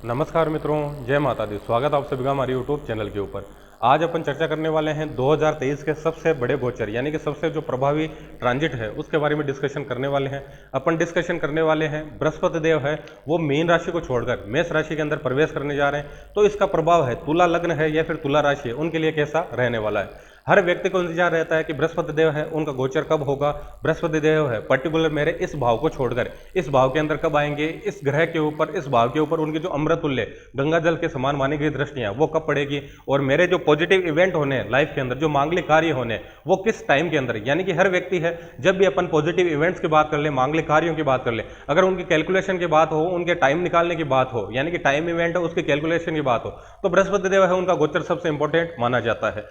नमस्कार मित्रों, जय माता दी। स्वागत आप सभी का हमारे यूट्यूब चैनल के ऊपर। आज अपन चर्चा करने वाले हैं 2023 के सबसे बड़े गोचर यानी कि सबसे जो प्रभावी ट्रांजिट है उसके बारे में डिस्कशन करने वाले हैं। अपन डिस्कशन करने वाले हैं बृहस्पति देव है वो मीन राशि को छोड़कर मेष राशि के अंदर प्रवेश करने जा रहे हैं, तो इसका प्रभाव है तुला लग्न है या फिर तुला राशि है उनके लिए कैसा रहने वाला है। हर व्यक्ति को इंतजार रहता है कि बृहस्पति देव है उनका गोचर कब होगा, बृहस्पति देव है पर्टिकुलर मेरे इस भाव को छोड़कर इस भाव के अंदर कब आएंगे, इस ग्रह के ऊपर इस भाव के ऊपर उनकी जो अमृतुल्य गंगा जल के समान मानी गई दृष्टियां वो कब पड़ेगी, और मेरे जो पॉजिटिव इवेंट होने हैं लाइफ के अंदर, जो मांगलिक कार्य होने हैं वो किस टाइम के अंदर। यानी कि हर व्यक्ति है जब भी अपन पॉजिटिव इवेंट्स की बात कर ले, मांगलिक कार्यों की बात कर ले, अगर उनकी कैलकुलेशन की बात हो, उनके टाइम निकालने की बात हो, यानी कि टाइम इवेंट है उसकी कैलकुलेशन की बात हो, तो बृहस्पति देव है उनका गोचर सबसे इंपॉर्टेंट माना जाता है।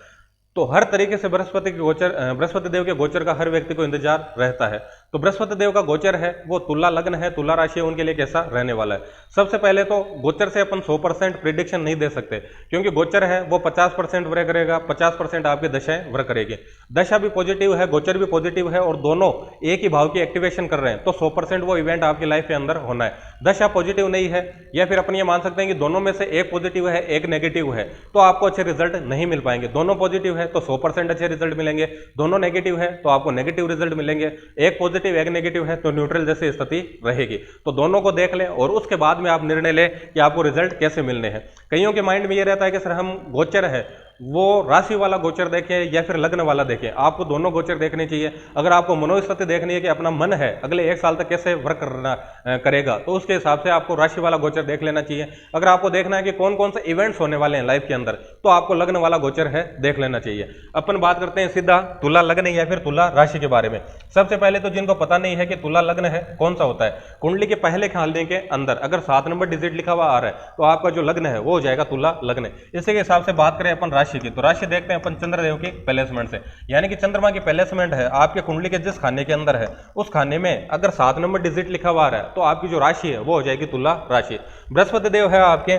तो हर तरीके से बृहस्पति देव के गोचर का हर व्यक्ति को इंतजार रहता है। तो बृहस्पति देव का गोचर है वो तुला लग्न है, तुला राशि है, उनके लिए कैसा रहने वाला है। सबसे पहले तो गोचर से अपन 100% प्रिडिक्शन नहीं दे सकते, क्योंकि गोचर है वो 50% वर्क करेगा, 50% आपकी दशाएं वर्क करेगी। दशा भी पॉजिटिव है, गोचर भी पॉजिटिव है और दोनों एक ही भाव की एक्टिवेशन कर रहे हैं, तो 100% वो इवेंट आपकी लाइफ के अंदर होना है। दशा पॉजिटिव नहीं है या फिर अपन ये मान सकते हैं कि दोनों में से एक पॉजिटिव है एक नेगेटिव है, तो आपको अच्छे रिजल्ट नहीं मिल पाएंगे। दोनों पॉजिटिव है तो 100% अच्छे रिजल्ट मिलेंगे, दोनों नेगेटिव है तो आपको नेगेटिव रिजल्ट मिलेंगे, एक पॉजिटिव एक नेगेटिव है तो न्यूट्रल जैसी स्थिति रहेगी। तो दोनों को देख लें और उसके बाद में आप निर्णय लें कि आपको रिजल्ट कैसे मिलने हैं। कईयों के माइंड में ये रहता है कि सर हम गोचर है वो राशि वाला गोचर देखें या फिर लग्न वाला देखें। आपको दोनों गोचर देखने चाहिए। अगर आपको मनोस्थिति देखनी है कि अपना मन है अगले एक साल तक कैसे वर्क करेगा, तो उसके हिसाब से आपको राशि वाला गोचर देख लेना चाहिए। अगर आपको देखना है कि कौन कौन से इवेंट्स होने वाले हैं लाइफ के अंदर, तो आपको लग्न वाला गोचर है देख लेना चाहिए। अपन बात करते हैं सीधा तुला लग्न या फिर तुला राशि के बारे में। सबसे पहले तो जिनको पता नहीं है कि तुला लग्न है कौन सा होता है, कुंडली के पहले खाने के अंदर अगर 7 नंबर डिजिट लिखा हुआ आ रहा है तो आपका जो लग्न है वो हो जाएगा तुला लग्न। इसी के हिसाब से बात करें अपन राशि की, तो राशि देखते हैं अपन चंद्रदेव की प्लेसमेंट से, यानी कि चंद्रमा की प्लेसमेंट है आपके कुंडली के जिस खाने के अंदर है उस खाने में अगर 7 नंबर डिजिट लिखा हुआ आ रहा है तो आपकी जो राशि है वो हो जाएगी तुला राशि। बृहस्पति देव है आपके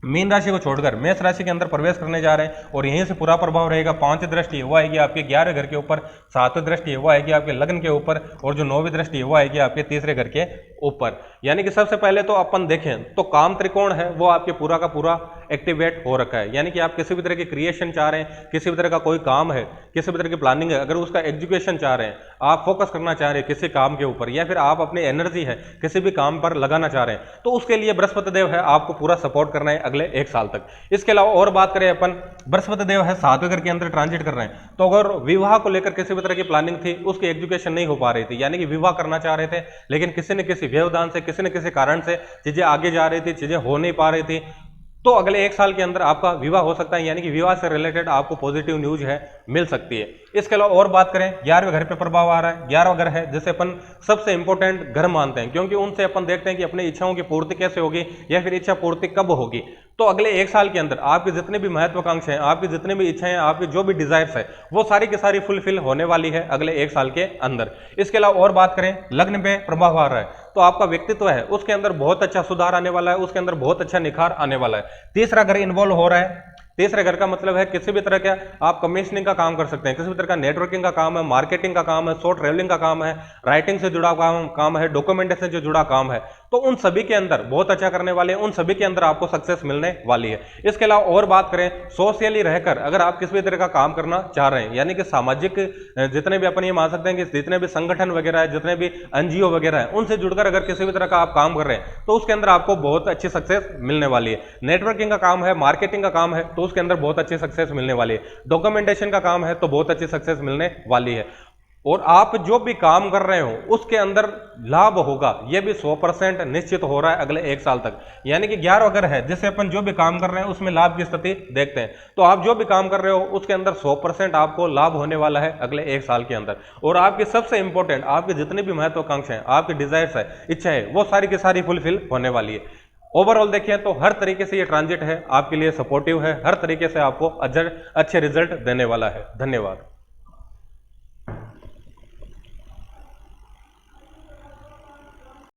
मीन राशि को छोड़कर मेष राशि के अंदर प्रवेश करने जा रहे हैं और यहीं से पूरा प्रभाव रहेगा। 5 दृष्टि वो आएगी आपके 11वें घर के ऊपर, 7वीं दृष्टि वो आएगी आपके लग्न के ऊपर और जो 9वीं दृष्टि वो आएगी आपके 3रे घर के ऊपर। यानी कि सबसे पहले तो अपन देखें तो काम त्रिकोण है वो आपके पूरा का पूरा एक्टिवेट हो रखा है। यानी कि आप किसी भी तरह की क्रिएशन चाह रहे हैं, किसी भी तरह का कोई काम है, किसी भी तरह की प्लानिंग है, अगर उसका एग्जीक्यूशन चाह रहे हैं, आप फोकस करना चाह रहे हैं किसी काम के ऊपर, या फिर आप अपनी एनर्जी है किसी भी काम पर लगाना चाह रहे हैं, तो उसके लिए बृहस्पति देव है आपको पूरा सपोर्ट करना है अगले 1 साल तक। इसके अलावा और बात करें अपन, बृहस्पति देव है 7वें घर के अंदर ट्रांजिट कर रहे हैं, तो अगर विवाह को लेकर किसी भी तरह की प्लानिंग थी उसकी एग्जीक्यूशन नहीं हो पा रही थी, यानी कि विवाह करना चाह रहे थे लेकिन किसी न किसी व्यवधान से किसी न किसी कारण से चीजें आगे जा रही थी, चीजें हो नहीं पा रही थी, तो अगले 1 साल के अंदर आपका विवाह हो सकता है। यानी कि विवाह से रिलेटेड आपको पॉजिटिव न्यूज है मिल सकती है। इसके अलावा और बात करें 11वें घर पे प्रभाव आ रहा है। 11वां घर है जिसे अपन सबसे इंपॉर्टेंट घर मानते हैं, क्योंकि उनसे अपन देखते हैं कि अपनी इच्छाओं की पूर्ति कैसे होगी या फिर इच्छा पूर्ति कब होगी। तो अगले 1 साल के अंदर आपकी जितने भी महत्वाकांक्षाएं हैं, आपकी जितनी भी इच्छाएं, आपकी जो भी डिजायर्स है वो सारी की सारी फुलफिल होने वाली है अगले 1 साल के अंदर। इसके अलावा और बात करें लग्न पे प्रभाव आ रहा है, तो आपका व्यक्तित्व है उसके अंदर बहुत अच्छा सुधार आने वाला है, उसके अंदर बहुत अच्छा निखार आने वाला है। 3रा घर इन्वॉल्व हो रहा है। 3रे घर का मतलब है किसी भी तरह का आप कमीशनिंग का काम कर सकते हैं, किसी भी तरह का नेटवर्किंग का काम है, मार्केटिंग का काम है, शॉर्ट ट्रेवलिंग का काम है, राइटिंग से जुड़ा काम है, डॉक्यूमेंटेशन से जुड़ा काम है, तो उन सभी के अंदर बहुत अच्छा करने वाले हैं, उन सभी के अंदर आपको सक्सेस मिलने वाली है। इसके अलावा और बात करें सोशली रहकर अगर आप किसी भी तरह का काम करना चाह रहे हैं, यानी कि सामाजिक जितने भी अपन ये मान सकते हैं कि जितने भी संगठन वगैरह है, जितने भी एनजीओ वगैरह है, उनसे जुड़कर अगर किसी भी तरह का आप काम कर रहे हैं तो उसके अंदर आपको बहुत अच्छी सक्सेस मिलने वाली है। नेटवर्किंग का काम है, मार्केटिंग का काम है, तो उसके अंदर बहुत अच्छी सक्सेस मिलने वाली है। डॉक्यूमेंटेशन का काम है तो बहुत अच्छी सक्सेस मिलने वाली है। और आप जो भी काम कर रहे हो उसके अंदर लाभ होगा, यह भी 100% निश्चित हो रहा है अगले 1 साल तक। यानी कि 11 अगर है जिससे अपन जो भी काम कर रहे हैं उसमें लाभ की स्थिति देखते हैं, तो आप जो भी काम कर रहे हो उसके अंदर 100% आपको लाभ होने वाला है अगले 1 साल के अंदर। और आपकी सबसे इंपॉर्टेंट आपकी जितनी भी महत्वाकांक्षाएं, आपकी डिजायर्स है, इच्छा है, वो सारी की सारी फुलफिल होने वाली है। ओवरऑल देखिए तो हर तरीके से ये ट्रांजिट है आपके लिए सपोर्टिव है, हर तरीके से आपको अच्छे रिजल्ट देने वाला है। धन्यवाद।